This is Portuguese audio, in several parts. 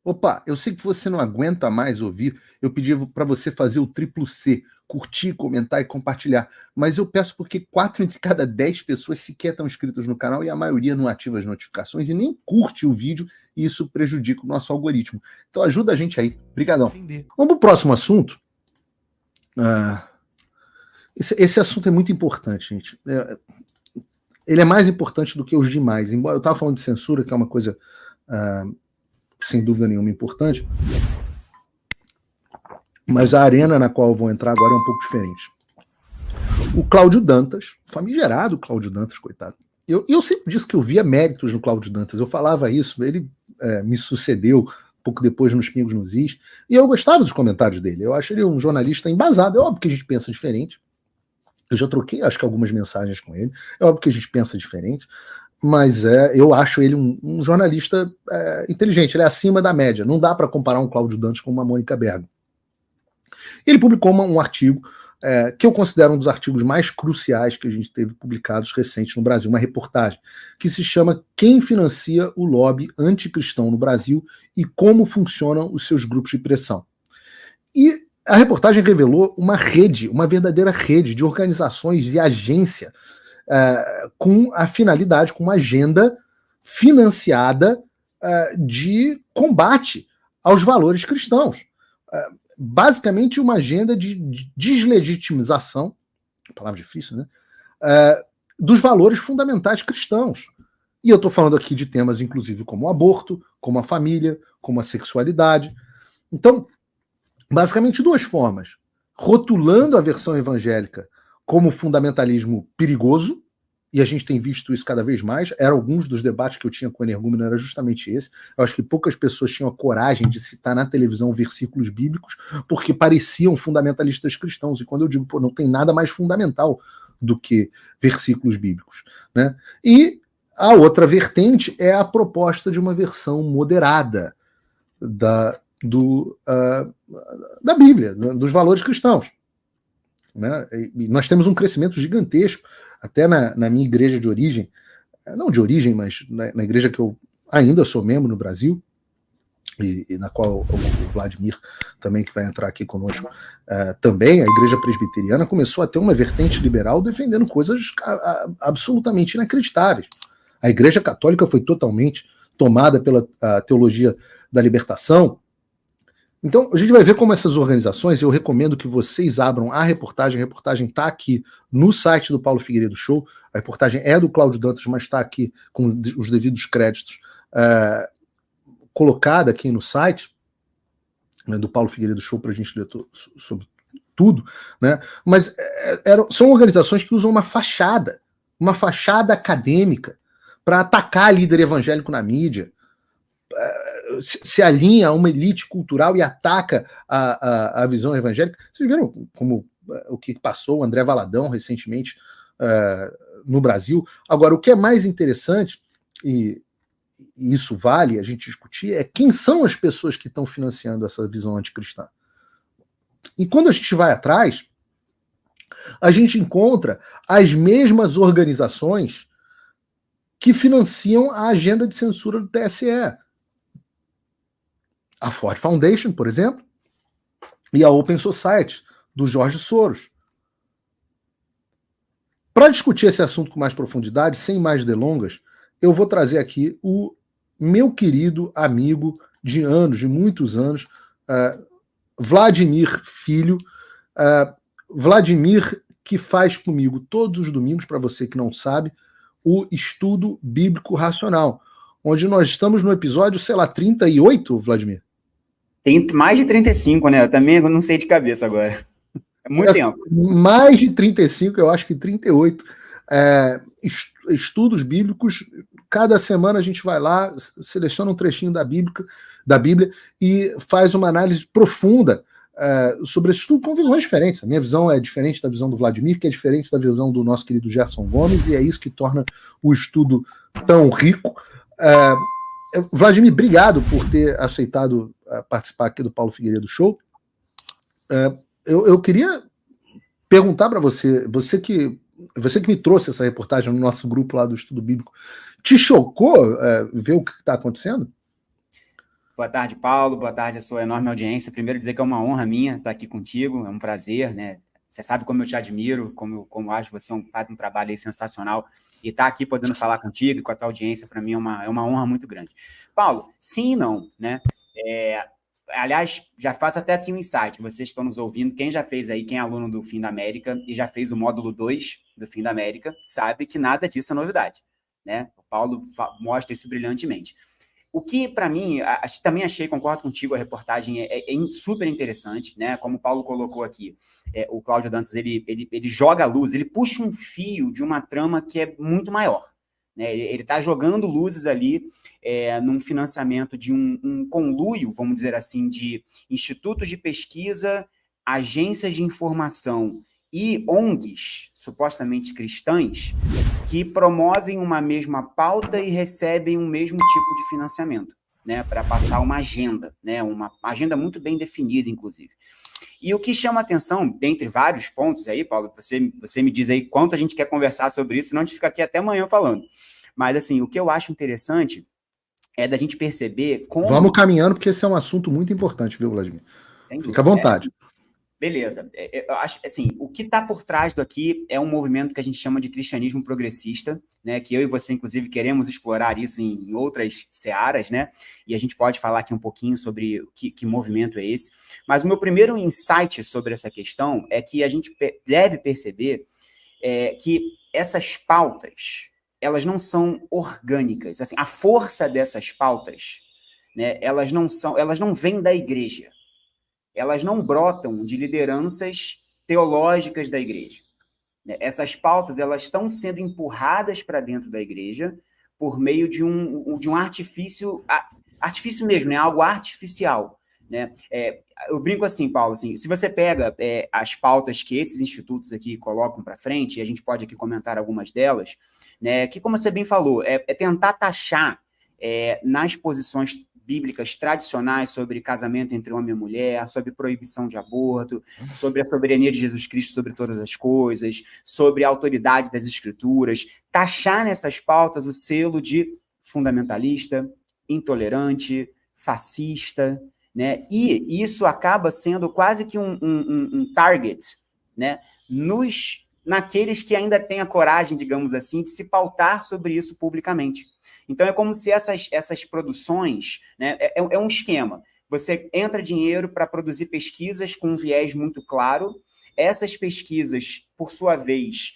Opa, eu sei que você não aguenta mais ouvir. Eu pedi para você fazer o triplo C, curtir, comentar e compartilhar. Mas eu peço porque 4 entre cada 10 pessoas sequer estão inscritas no canal e a maioria não ativa as notificações e nem curte o vídeo, e isso prejudica o nosso algoritmo. Então ajuda a gente aí. Obrigadão. Vamos para o próximo assunto. Esse assunto é muito importante, gente. Ele é mais importante do que os demais. Embora eu estava falando de censura, que é uma coisa sem dúvida nenhuma importante, mas a arena na qual eu vou entrar agora é um pouco diferente. O Cláudio Dantas, famigerado Cláudio Dantas, coitado. Eu sempre disse que eu via méritos no Cláudio Dantas, eu falava isso, ele me sucedeu pouco depois nos Pingos nos Is, e eu gostava dos comentários dele, eu acho ele um jornalista embasado, é óbvio que a gente pensa diferente, eu já troquei, acho que algumas mensagens com ele, é óbvio que a gente pensa diferente, mas eu acho ele um jornalista inteligente, ele é acima da média, não dá para comparar um Cláudio Dantas com uma Mônica Bergamo. Ele publicou um artigo que eu considero um dos artigos mais cruciais que a gente teve publicados recentes no Brasil, uma reportagem que se chama Quem Financia o Lobby Anticristão no Brasil e Como Funcionam os Seus Grupos de Pressão. E a reportagem revelou uma rede, uma verdadeira rede de organizações e agência com a finalidade, com uma agenda financiada de combate aos valores cristãos. Basicamente uma agenda de deslegitimização, palavra difícil, né? Dos valores fundamentais cristãos. E eu estou falando aqui de temas, inclusive, como o aborto, como a família, como a sexualidade. Então, basicamente duas formas. Rotulando a versão evangélica como fundamentalismo perigoso, e a gente tem visto isso cada vez mais, eram alguns dos debates que eu tinha com o energúmeno, era justamente esse. Eu acho que poucas pessoas tinham a coragem de citar na televisão versículos bíblicos, porque pareciam fundamentalistas cristãos, e quando eu digo, não tem nada mais fundamental do que versículos bíblicos, né? E a outra vertente é a proposta de uma versão moderada da Bíblia, dos valores cristãos, né? E nós temos um crescimento gigantesco, até na minha igreja de origem, não de origem, mas na igreja que eu ainda sou membro no Brasil, e na qual o Vladimir também, que vai entrar aqui conosco, também, a igreja presbiteriana começou a ter uma vertente liberal defendendo coisas absolutamente inacreditáveis. A igreja católica foi totalmente tomada pela teologia da libertação. Então, a gente vai ver como essas organizações, eu recomendo que vocês abram a reportagem está aqui no site do Paulo Figueiredo Show, a reportagem é do Cláudio Dantas, mas está aqui com os devidos créditos, colocada aqui no site, né, do Paulo Figueiredo Show, para a gente ler sobre tudo, né? Mas são organizações que usam uma fachada acadêmica para atacar líder evangélico na mídia, se alinha a uma elite cultural e ataca a visão evangélica. Vocês viram como o que passou o André Valadão recentemente no Brasil? Agora, o que é mais interessante, e isso vale a gente discutir, é quem são as pessoas que estão financiando essa visão anticristã. E quando a gente vai atrás, a gente encontra as mesmas organizações que financiam a agenda de censura do TSE. A Ford Foundation, por exemplo, e a Open Society, do Jorge Soros. Para discutir esse assunto com mais profundidade, sem mais delongas, eu vou trazer aqui o meu querido amigo de anos, de muitos anos, Vladimir Filho. Vladimir, que faz comigo todos os domingos, para você que não sabe, o Estudo Bíblico Racional, onde nós estamos no episódio, 38, Vladimir? Tem mais de 35, né? Eu também não sei de cabeça agora. É muito tempo. Mais de 35, eu acho que 38. Estudos bíblicos. Cada semana a gente vai lá, seleciona um trechinho da Bíblia e faz uma análise profunda sobre esse estudo com visões diferentes. A minha visão é diferente da visão do Vladimir, que é diferente da visão do nosso querido Gerson Gomes, e é isso que torna o estudo tão rico. Vladimir, obrigado por ter aceitado participar aqui do Paulo Figueiredo Show. Eu queria perguntar para você que me trouxe essa reportagem no nosso grupo lá do Estudo Bíblico, te chocou ver o que está acontecendo? Boa tarde, Paulo. Boa tarde, a sua enorme audiência. Primeiro dizer que é uma honra minha estar aqui contigo, é um prazer, né? Você sabe como eu te admiro, como eu acho que você faz um trabalho aí sensacional, e estar aqui podendo falar contigo e com a tua audiência, para mim, é uma honra muito grande. Paulo, sim e não, né? Aliás, já faço até aqui um insight, vocês estão nos ouvindo, quem já fez aí, quem é aluno do Fim da América e já fez o módulo 2 do Fim da América, sabe que nada disso é novidade, né? O Paulo mostra isso brilhantemente. O que, para mim, também achei, concordo contigo, a reportagem é super interessante, né? Como o Paulo colocou aqui, o Cláudio Dantas, ele joga a luz, ele puxa um fio de uma trama que é muito maior, né? Ele está jogando luzes ali num financiamento de um conluio, vamos dizer assim, de institutos de pesquisa, agências de informação e ONGs, supostamente cristãs, que promovem uma mesma pauta e recebem um mesmo tipo de financiamento, né, para passar uma agenda, né, uma agenda muito bem definida, inclusive. E o que chama atenção, dentre vários pontos aí, Paulo, você me diz aí quanto a gente quer conversar sobre isso, senão a gente fica aqui até amanhã falando. Mas, assim, o que eu acho interessante é da gente perceber como... Vamos caminhando, porque esse é um assunto muito importante, viu, Vladimir? Fica à vontade. Beleza. Eu acho, assim, o que está por trás do aqui é um movimento que a gente chama de cristianismo progressista, né, que eu e você, inclusive, queremos explorar isso em outras searas, né, e a gente pode falar aqui um pouquinho sobre que movimento é esse. Mas o meu primeiro insight sobre essa questão é que a gente deve perceber que essas pautas, elas não são orgânicas. Assim, a força dessas pautas, né, elas não vêm da igreja. Elas não brotam de lideranças teológicas da igreja. Essas pautas, elas estão sendo empurradas para dentro da igreja por meio de um artifício mesmo, né? Algo artificial, né? Eu brinco assim, Paulo, assim, se você pega as pautas que esses institutos aqui colocam para frente, e a gente pode aqui comentar algumas delas, né? Que, como você bem falou, é tentar taxar nas posições bíblicas tradicionais sobre casamento entre homem e mulher, sobre proibição de aborto, sobre a soberania de Jesus Cristo sobre todas as coisas, sobre a autoridade das escrituras, taxar nessas pautas o selo de fundamentalista, intolerante, fascista, né? E isso acaba sendo quase que um target, né? Naqueles que ainda têm a coragem, digamos assim, de se pautar sobre isso publicamente. Então, é como se essas produções, né, é um esquema. Você entra dinheiro para produzir pesquisas com um viés muito claro. Essas pesquisas, por sua vez,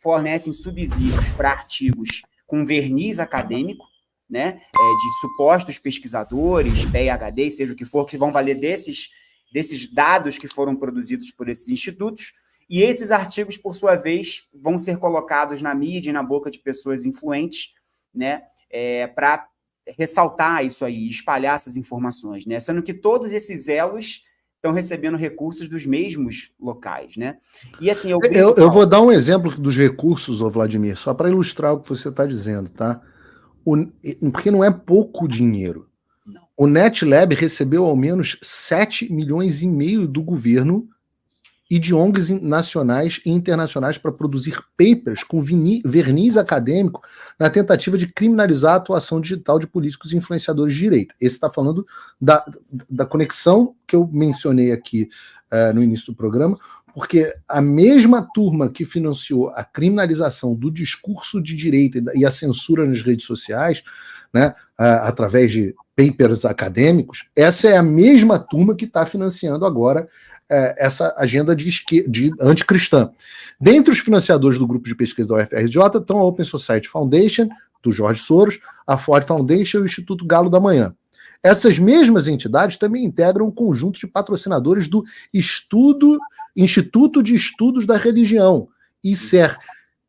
fornecem subsídios para artigos com verniz acadêmico, né, de supostos pesquisadores, PhD, seja o que for, que vão valer desses dados que foram produzidos por esses institutos. E esses artigos, por sua vez, vão ser colocados na mídia e na boca de pessoas influentes, né, para ressaltar isso aí, espalhar essas informações, né, sendo que todos esses elos estão recebendo recursos dos mesmos locais, né? E assim, eu vou dar um exemplo dos recursos, Vladimir, só para ilustrar o que você está dizendo, tá? Porque não é pouco dinheiro. Não. O NetLab recebeu ao menos 7,5 milhões do governo e de ONGs nacionais e internacionais para produzir papers com verniz acadêmico na tentativa de criminalizar a atuação digital de políticos e influenciadores de direita. Esse está falando da conexão que eu mencionei aqui no início do programa, porque a mesma turma que financiou a criminalização do discurso de direita e a censura nas redes sociais, né, através de papers acadêmicos, essa é a mesma turma que está financiando agora essa agenda de anticristã. Dentre os financiadores do grupo de pesquisa da UFRJ estão a Open Society Foundation, do Jorge Soros, a Ford Foundation e o Instituto Galo da Manhã. Essas mesmas entidades também integram um conjunto de patrocinadores do Instituto de Estudos da Religião, ICER,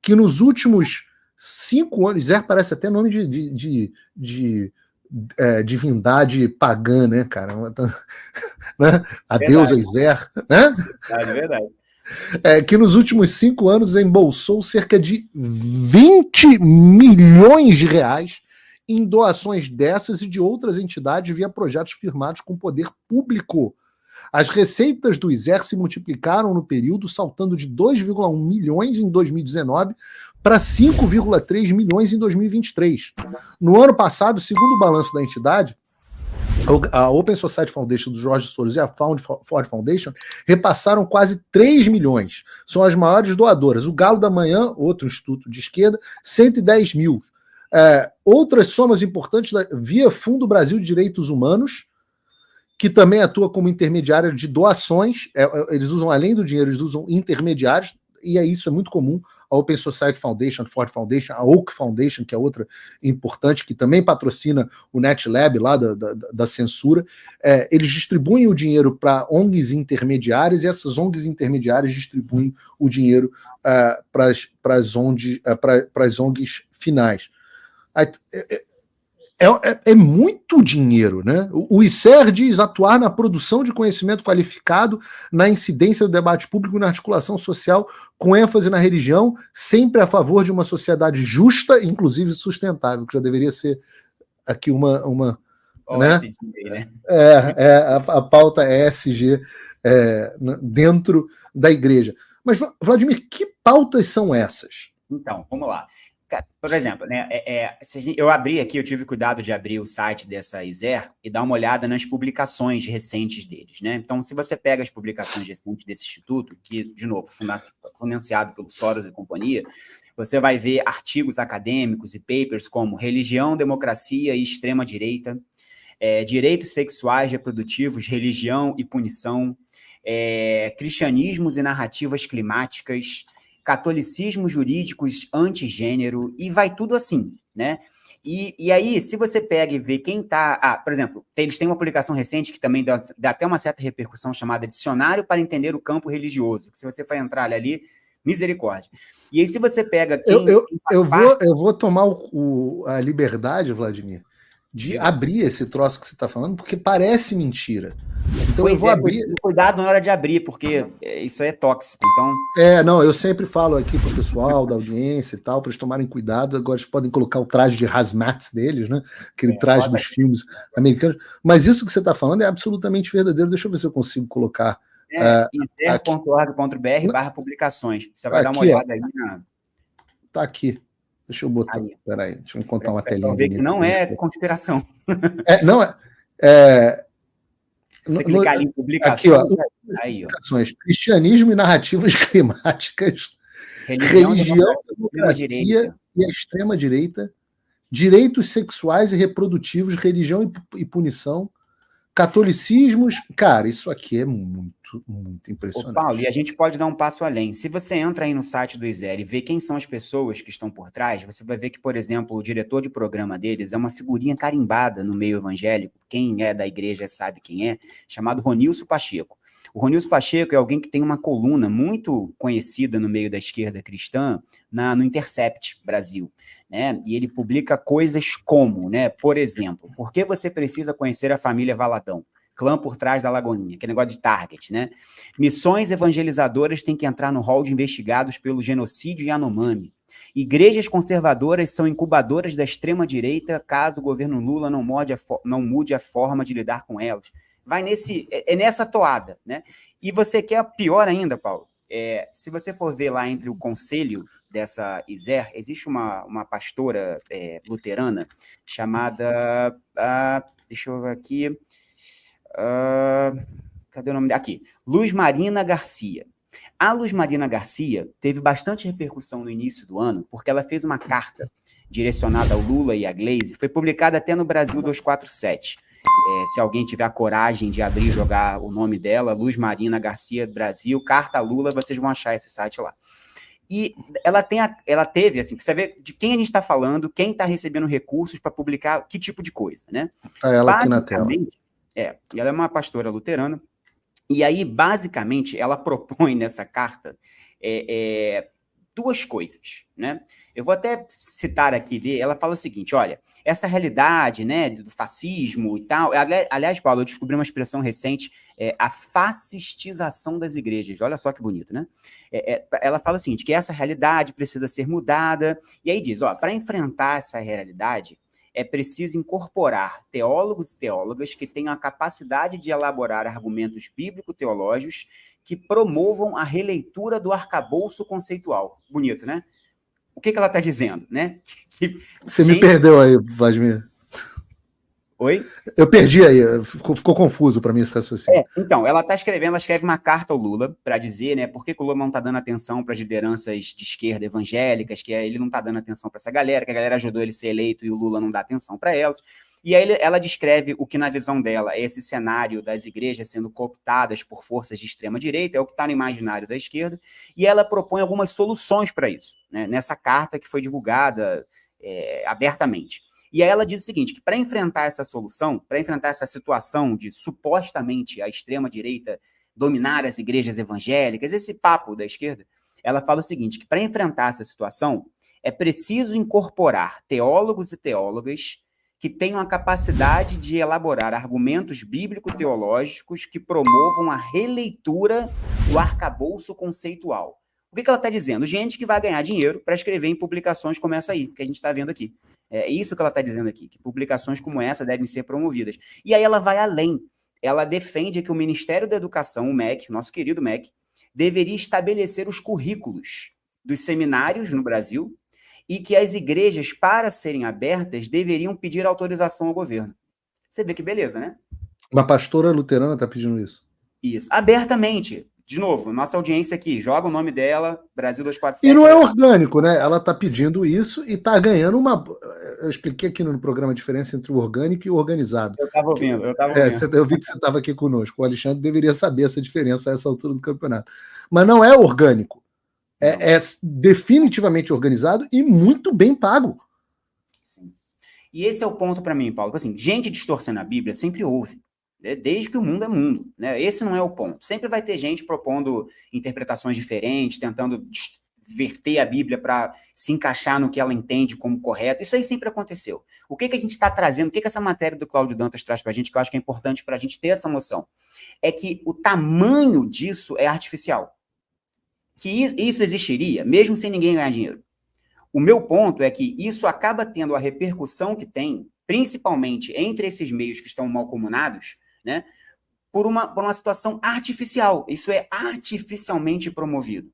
que nos últimos 5 anos, ICER parece até nome de divindade pagã, né, cara? Né? A deusa Iser, né? É verdade. Que nos últimos 5 anos embolsou cerca de 20 milhões de reais em doações dessas e de outras entidades via projetos firmados com poder público. As receitas do ISER se multiplicaram no período, saltando de 2,1 milhões em 2019 para 5,3 milhões em 2023. No ano passado, segundo o balanço da entidade, A Open Society Foundation do Jorge Soros e a Ford Foundation repassaram quase 3 milhões. São as maiores doadoras. O Galo da Manhã, outro instituto de esquerda, 110 mil. Outras somas importantes via Fundo Brasil de Direitos Humanos, que também atua como intermediária de doações. Eles usam, além do dinheiro, eles usam intermediários, e isso é muito comum. A Open Society Foundation, a Ford Foundation, a Oak Foundation, que é outra importante, que também patrocina o NetLab lá da censura. Eles distribuem o dinheiro para ONGs intermediárias, e essas ONGs intermediárias distribuem o dinheiro para as ONGs finais. É muito dinheiro, né? O ICER diz atuar na produção de conhecimento qualificado, na incidência do debate público e na articulação social, com ênfase na religião, sempre a favor de uma sociedade justa, inclusive sustentável, que já deveria ser aqui uma né? SG, né? A pauta é SG dentro da igreja. Mas, Vladimir, que pautas são essas? Então, vamos lá. Por exemplo, né, eu abri aqui, eu tive cuidado de abrir o site dessa ISER e dar uma olhada nas publicações recentes deles, né? Então, se você pega as publicações recentes desse instituto, que, de novo, financiado pelo Soros e companhia, você vai ver artigos acadêmicos e papers como Religião, Democracia e Extrema-Direita, Direitos Sexuais Reprodutivos, Religião e Punição, Cristianismos e Narrativas Climáticas, catolicismos jurídicos antigênero, e vai tudo assim, né? E aí, se você pega e vê quem tá... por exemplo, eles têm uma publicação recente que também dá até uma certa repercussão, chamada Dicionário para Entender o Campo Religioso, que se você for entrar ali, misericórdia. E aí, se você pega... Eu vou tomar a liberdade, Vladimir, de abrir esse troço que você está falando, porque parece mentira. Então eu vou abrir. Cuidado na hora de abrir, porque isso é tóxico. Então... eu sempre falo aqui para o pessoal da audiência e tal, para eles tomarem cuidado. Agora eles podem colocar o traje de hazmat deles, né? Aquele traje dos filmes americanos. Mas isso que você está falando é absolutamente verdadeiro. Deixa eu ver se eu consigo colocar. iser.org.br/publicações. Você vai dar uma olhada aí na. Tá aqui. Deixa eu botar. Peraí, deixa eu contar uma telinha. Ver que não é conspiração. Você clicar ali em publicações. Aqui, ó. Aí, ó. Cristianismo e narrativas climáticas. Religião, democracia e a extrema-direita. Direitos sexuais e reprodutivos, religião e punição. Catolicismos. Cara, isso aqui é muito impressionante. Paulo, e a gente pode dar um passo além. Se você entra aí no site do ISER e vê quem são as pessoas que estão por trás, você vai ver que, por exemplo, o diretor de programa deles é uma figurinha carimbada no meio evangélico, quem é da igreja sabe quem é, chamado Ronilson Pacheco. O Ronilson Pacheco é alguém que tem uma coluna muito conhecida no meio da esquerda cristã no Intercept Brasil, né? E ele publica coisas como, né? Por exemplo, por que você precisa conhecer a família Valadão? Clã por trás da Lagoinha, que é negócio de target, né? Missões evangelizadoras têm que entrar no rol de investigados pelo genocídio Yanomami. Igrejas conservadoras são incubadoras da extrema-direita caso o governo Lula não mude a forma de lidar com elas. Vai nessa toada, né? E você quer pior ainda, Paulo? Se você for ver lá entre o conselho dessa ISER, existe uma pastora luterana chamada... deixa eu ver aqui... cadê o nome dela? Aqui. Luz Marina Garcia. A Luz Marina Garcia teve bastante repercussão no início do ano, porque ela fez uma carta direcionada ao Lula e à Gleisi, foi publicada até no Brasil 247. Se alguém tiver a coragem de abrir e jogar o nome dela, Luz Marina Garcia Brasil, Carta a Lula, vocês vão achar esse site lá. E ela teve, assim, pra você ver de quem a gente está falando, quem está recebendo recursos para publicar que tipo de coisa, né? Tá ela aqui na tela. E ela é uma pastora luterana, e aí, basicamente, ela propõe nessa carta duas coisas, né? Eu vou até citar aqui, ela fala o seguinte, olha, essa realidade, né, do fascismo e tal, aliás, Paulo, eu descobri uma expressão recente, a fascistização das igrejas, olha só que bonito, né? Ela fala o seguinte, que essa realidade precisa ser mudada, e aí diz, ó, para enfrentar essa realidade, é preciso incorporar teólogos e teólogas que tenham a capacidade de elaborar argumentos bíblico-teológicos que promovam a releitura do arcabouço conceitual. Bonito, né? O que ela está dizendo, né? Você me perdeu aí, Vladimir. Oi? Eu perdi aí, ficou confuso para mim esse raciocínio. Então, ela está escrevendo, ela escreve uma carta ao Lula para dizer, né, por que o Lula não está dando atenção para as lideranças de esquerda evangélicas, que ele não está dando atenção para essa galera, que a galera ajudou ele a ser eleito e o Lula não dá atenção para elas. E aí ela descreve o que, na visão dela, é esse cenário das igrejas sendo cooptadas por forças de extrema-direita, é o que está no imaginário da esquerda, e ela propõe algumas soluções para isso, né, nessa carta que foi divulgada abertamente. E aí ela diz o seguinte, que para enfrentar essa solução, para enfrentar essa situação de supostamente a extrema-direita dominar as igrejas evangélicas, esse papo da esquerda, ela fala o seguinte, que para enfrentar essa situação, é preciso incorporar teólogos e teólogas que tenham a capacidade de elaborar argumentos bíblico-teológicos que promovam a releitura do arcabouço conceitual. O que ela está dizendo? Gente que vai ganhar dinheiro para escrever em publicações como essa aí, que a gente está vendo aqui. É isso que ela está dizendo aqui, que publicações como essa devem ser promovidas. E aí ela vai além. Ela defende que o Ministério da Educação, o MEC, nosso querido MEC, deveria estabelecer os currículos dos seminários no Brasil e que as igrejas, para serem abertas, deveriam pedir autorização ao governo. Você vê que beleza, né? Uma pastora luterana está pedindo isso. Isso, abertamente. De novo, nossa audiência aqui, joga o nome dela, Brasil 247. E não é orgânico, né? Ela está pedindo isso e está ganhando uma... Eu expliquei aqui no programa a diferença entre o orgânico e o organizado. Eu estava ouvindo. Eu vi que você estava aqui conosco. O Alexandre deveria saber essa diferença a essa altura do campeonato. Mas não é orgânico. É definitivamente organizado e muito bem pago. Sim. E esse é o ponto para mim, Paulo. Assim, gente distorcendo a Bíblia sempre houve. Desde que o mundo é mundo, né? Esse não é o ponto. Sempre vai ter gente propondo interpretações diferentes, tentando verter a Bíblia para se encaixar no que ela entende como correto. Isso aí sempre aconteceu. O que a gente está trazendo, o que essa matéria do Cláudio Dantas traz para a gente, que eu acho que é importante para a gente ter essa noção, é que o tamanho disso é artificial. Que isso existiria, mesmo sem ninguém ganhar dinheiro. O meu ponto é que isso acaba tendo a repercussão que tem, principalmente entre esses meios que estão malcomunados, né, por uma situação artificial. Isso é artificialmente promovido.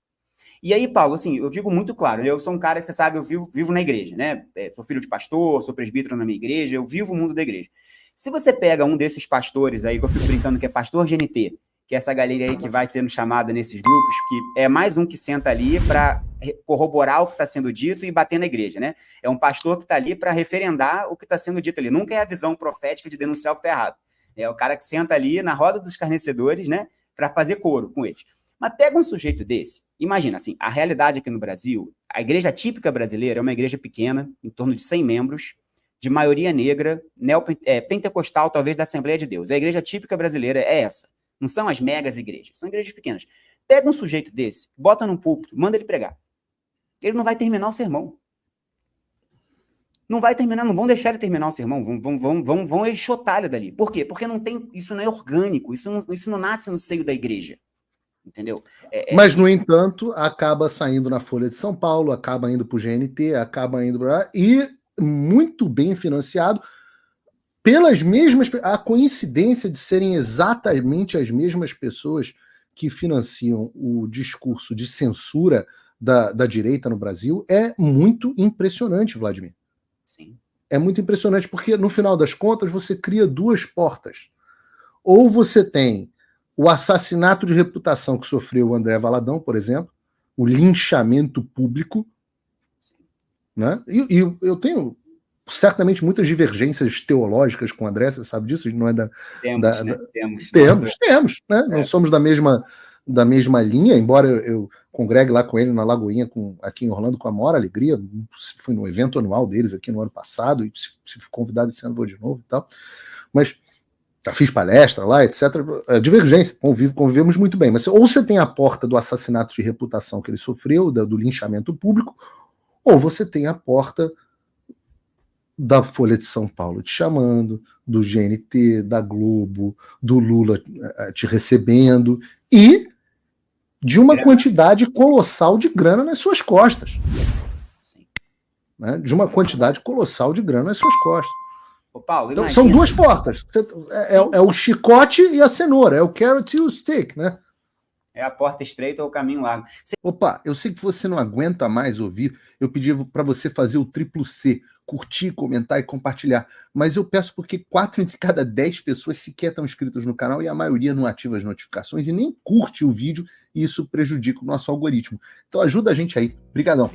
E aí, Paulo, assim, eu digo muito claro, eu sou um cara que, você sabe, eu vivo na igreja, né? Sou filho de pastor, sou presbítero na minha igreja, eu vivo o mundo da igreja. Se você pega um desses pastores aí, que eu fico brincando que é pastor GNT, que é essa galera aí que vai sendo chamada nesses grupos, que é mais um que senta ali para corroborar o que está sendo dito e bater na igreja, né? É um pastor que está ali para referendar o que está sendo dito ali. Nunca é a visão profética de denunciar o que está errado. É o cara que senta ali na roda dos escarnecedores, né, para fazer coro com eles. Mas pega um sujeito desse, imagina, assim, a realidade aqui no Brasil, a igreja típica brasileira é uma igreja pequena, em torno de 100 membros, de maioria negra, pentecostal, talvez da Assembleia de Deus. A igreja típica brasileira é essa. Não são as megas igrejas, são igrejas pequenas. Pega um sujeito desse, bota num púlpito, manda ele pregar. Ele não vai terminar o sermão. Não vai terminar, não vão deixar ele terminar o sermão, vão enxotar ele dali. Por quê? Porque não tem, isso não é orgânico, isso não nasce no seio da igreja. Entendeu? Mas, no entanto, acaba saindo na Folha de São Paulo, acaba indo para o GNT, acaba indo para... E muito bem financiado pelas mesmas... A coincidência de serem exatamente as mesmas pessoas que financiam o discurso de censura da direita no Brasil é muito impressionante, Vladimir. Sim. É muito impressionante, porque no final das contas você cria duas portas. Ou você tem o assassinato de reputação que sofreu o André Valadão, por exemplo, o linchamento público, né? E eu tenho certamente muitas divergências teológicas com o André, você sabe disso? Não é Temos, né? Não somos da mesma linha, embora eu congregue lá com ele na Lagoinha, aqui em Orlando, com a maior alegria. Fui no evento anual deles aqui no ano passado, e se fui convidado esse ano vou de novo e tal. Mas já fiz palestra lá, etc. Divergência, convivemos muito bem. Mas ou você tem a porta do assassinato de reputação que ele sofreu, do linchamento público, ou você tem a porta da Folha de São Paulo te chamando, do GNT, da Globo, do Lula te recebendo, e de uma quantidade colossal de grana nas suas costas. Sim. Né? De uma quantidade colossal de grana nas suas costas. Ô, Paulo, então, são duas portas. É o chicote e a cenoura, é o carrot e o stick, né? É a porta estreita ou o caminho largo. Opa, eu sei que você não aguenta mais ouvir, eu pedi para você fazer o triplo C, curtir, comentar e compartilhar, mas eu peço porque 4 entre cada 10 pessoas sequer estão inscritas no canal e a maioria não ativa as notificações e nem curte o vídeo, e isso prejudica o nosso algoritmo. Então ajuda a gente aí. Obrigadão.